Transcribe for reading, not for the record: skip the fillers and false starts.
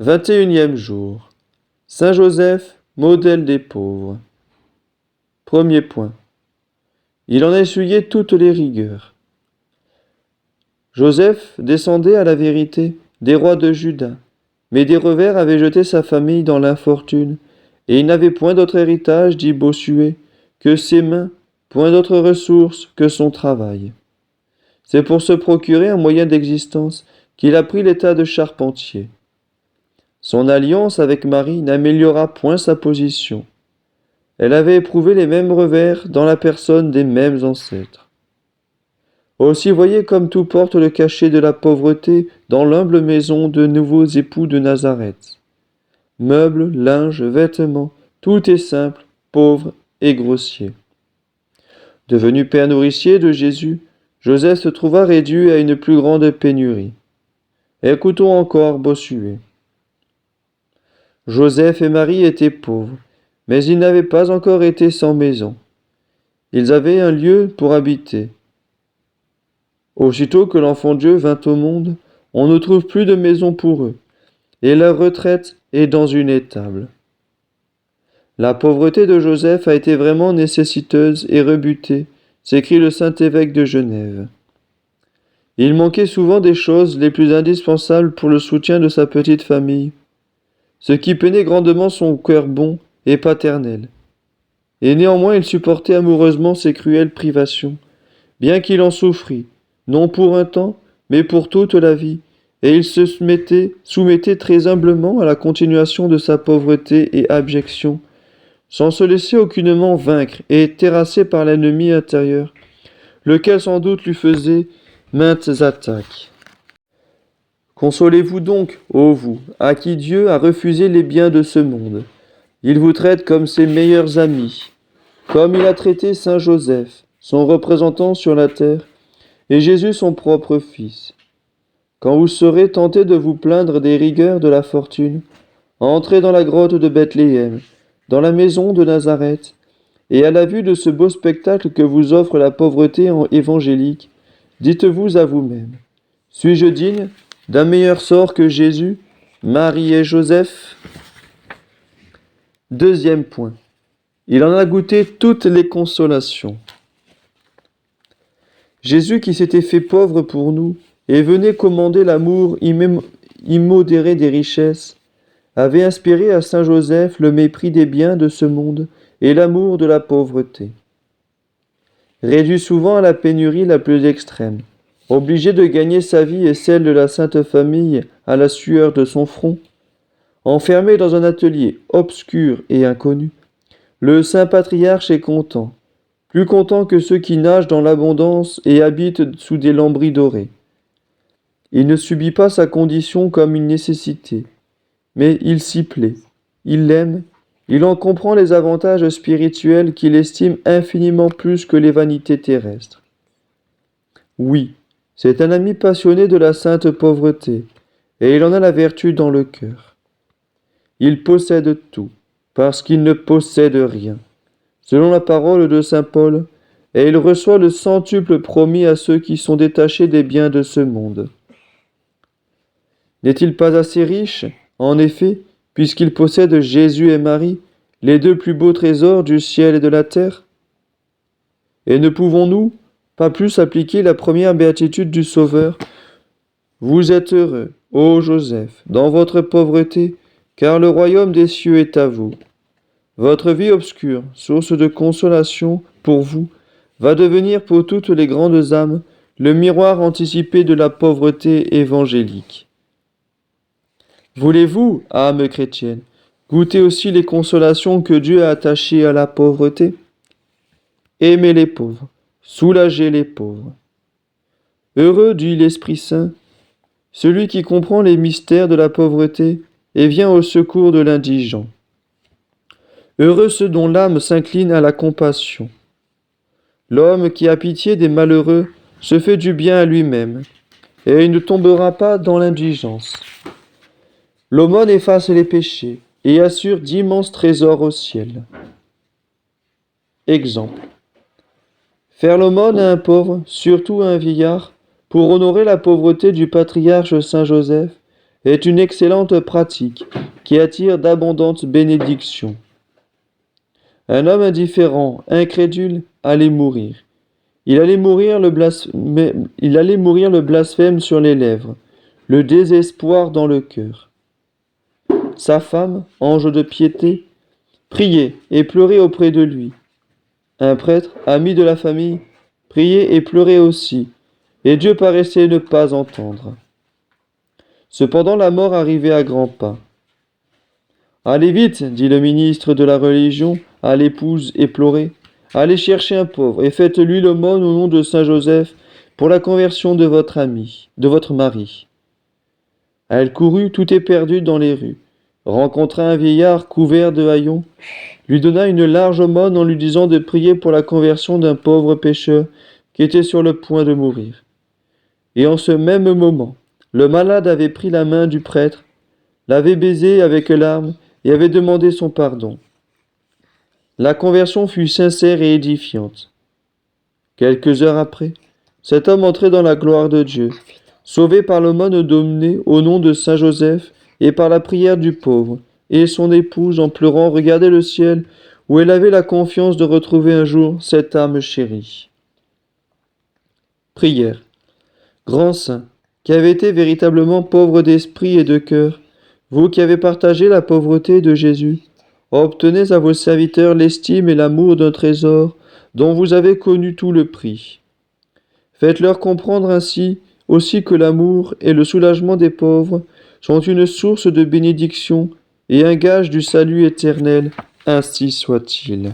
21e jour. Saint Joseph, modèle des pauvres. Premier point. Il en a essuyé toutes les rigueurs. Joseph descendait à la vérité des rois de Juda, mais des revers avaient jeté sa famille dans l'infortune, et il n'avait point d'autre héritage, dit Bossuet, que ses mains, point d'autre ressource que son travail. C'est pour se procurer un moyen d'existence qu'il a pris l'état de charpentier. Son alliance avec Marie n'améliora point sa position. Elle avait éprouvé les mêmes revers dans la personne des mêmes ancêtres. Aussi voyez comme tout porte le cachet de la pauvreté dans l'humble maison de nouveaux époux de Nazareth. Meubles, linge, vêtements, tout est simple, pauvre et grossier. Devenu père nourricier de Jésus, Joseph se trouva réduit à une plus grande pénurie. Écoutons encore Bossuet. Joseph et Marie étaient pauvres, mais ils n'avaient pas encore été sans maison. Ils avaient un lieu pour habiter. Aussitôt que l'enfant Dieu vint au monde, on ne trouve plus de maison pour eux, et leur retraite est dans une étable. La pauvreté de Joseph a été vraiment nécessiteuse et rebutée, s'écrit le saint évêque de Genève. Il manquait souvent des choses les plus indispensables pour le soutien de sa petite famille, ce qui peinait grandement son cœur bon et paternel. Et néanmoins il supportait amoureusement ces cruelles privations, bien qu'il en souffrît, non pour un temps, mais pour toute la vie, et il se soumettait très humblement à la continuation de sa pauvreté et abjection, sans se laisser aucunement vaincre et terrasser par l'ennemi intérieur, lequel sans doute lui faisait maintes attaques. Consolez-vous donc, ô vous, à qui Dieu a refusé les biens de ce monde. Il vous traite comme ses meilleurs amis, comme il a traité saint Joseph, son représentant sur la terre, et Jésus son propre Fils. Quand vous serez tenté de vous plaindre des rigueurs de la fortune, entrez dans la grotte de Bethléem, dans la maison de Nazareth, et à la vue de ce beau spectacle que vous offre la pauvreté évangélique, dites-vous à vous-même, suis-je digne d'un meilleur sort que Jésus, Marie et Joseph? Deuxième point. Il en a goûté toutes les consolations. Jésus qui s'était fait pauvre pour nous et venait commander l'amour immodéré des richesses, avait inspiré à saint Joseph le mépris des biens de ce monde et l'amour de la pauvreté. Réduit souvent à la pénurie la plus extrême, obligé de gagner sa vie et celle de la Sainte Famille à la sueur de son front, enfermé dans un atelier obscur et inconnu, le saint patriarche est content, plus content que ceux qui nagent dans l'abondance et habitent sous des lambris dorés. Il ne subit pas sa condition comme une nécessité, mais il s'y plaît, il l'aime, il en comprend les avantages spirituels qu'il estime infiniment plus que les vanités terrestres. Oui, c'est un ami passionné de la sainte pauvreté, et il en a la vertu dans le cœur. Il possède tout, parce qu'il ne possède rien, selon la parole de saint Paul, et il reçoit le centuple promis à ceux qui sont détachés des biens de ce monde. N'est-il pas assez riche, en effet, puisqu'il possède Jésus et Marie, les deux plus beaux trésors du ciel et de la terre? Et ne pouvons-nous pas plus appliquer la première béatitude du Sauveur? Vous êtes heureux, ô Joseph, dans votre pauvreté, car le royaume des cieux est à vous. Votre vie obscure, source de consolation pour vous, va devenir pour toutes les grandes âmes le miroir anticipé de la pauvreté évangélique. Voulez-vous, âme chrétienne, goûter aussi les consolations que Dieu a attachées à la pauvreté? Aimez les pauvres, soulagez les pauvres. Heureux, dit l'Esprit Saint, celui qui comprend les mystères de la pauvreté et vient au secours de l'indigent. Heureux ceux dont l'âme s'incline à la compassion. L'homme qui a pitié des malheureux se fait du bien à lui-même, et il ne tombera pas dans l'indigence. L'aumône efface les péchés et assure d'immenses trésors au ciel. Exemple. Faire l'aumône à un pauvre, surtout à un vieillard, pour honorer la pauvreté du patriarche saint Joseph, est une excellente pratique qui attire d'abondantes bénédictions. Un homme indifférent, incrédule, allait mourir. Il allait mourir le blasphème sur les lèvres, le désespoir dans le cœur. Sa femme, ange de piété, priait et pleurait auprès de lui. Un prêtre, ami de la famille, priait et pleurait aussi, et Dieu paraissait ne pas entendre. Cependant la mort arrivait à grands pas. « Allez vite, dit le ministre de la religion à l'épouse éplorée, allez chercher un pauvre et faites-lui l'aumône au nom de saint Joseph pour la conversion de votre mari. » Elle courut tout éperdue dans les rues, rencontra un vieillard couvert de haillons, lui donna une large aumône en lui disant de prier pour la conversion d'un pauvre pécheur qui était sur le point de mourir. Et en ce même moment, le malade avait pris la main du prêtre, l'avait baisé avec larmes et avait demandé son pardon. La conversion fut sincère et édifiante. Quelques heures après, cet homme entrait dans la gloire de Dieu, sauvé par l'aumône donnée au nom de saint Joseph et par la prière du pauvre, et son épouse, en pleurant, regardait le ciel, où elle avait la confiance de retrouver un jour cette âme chérie. Prière. Grand saint, qui avez été véritablement pauvre d'esprit et de cœur, vous qui avez partagé la pauvreté de Jésus, obtenez à vos serviteurs l'estime et l'amour d'un trésor dont vous avez connu tout le prix. Faites-leur comprendre ainsi aussi que l'amour et le soulagement des pauvres sont une source de bénédiction et un gage du salut éternel, ainsi soit-il.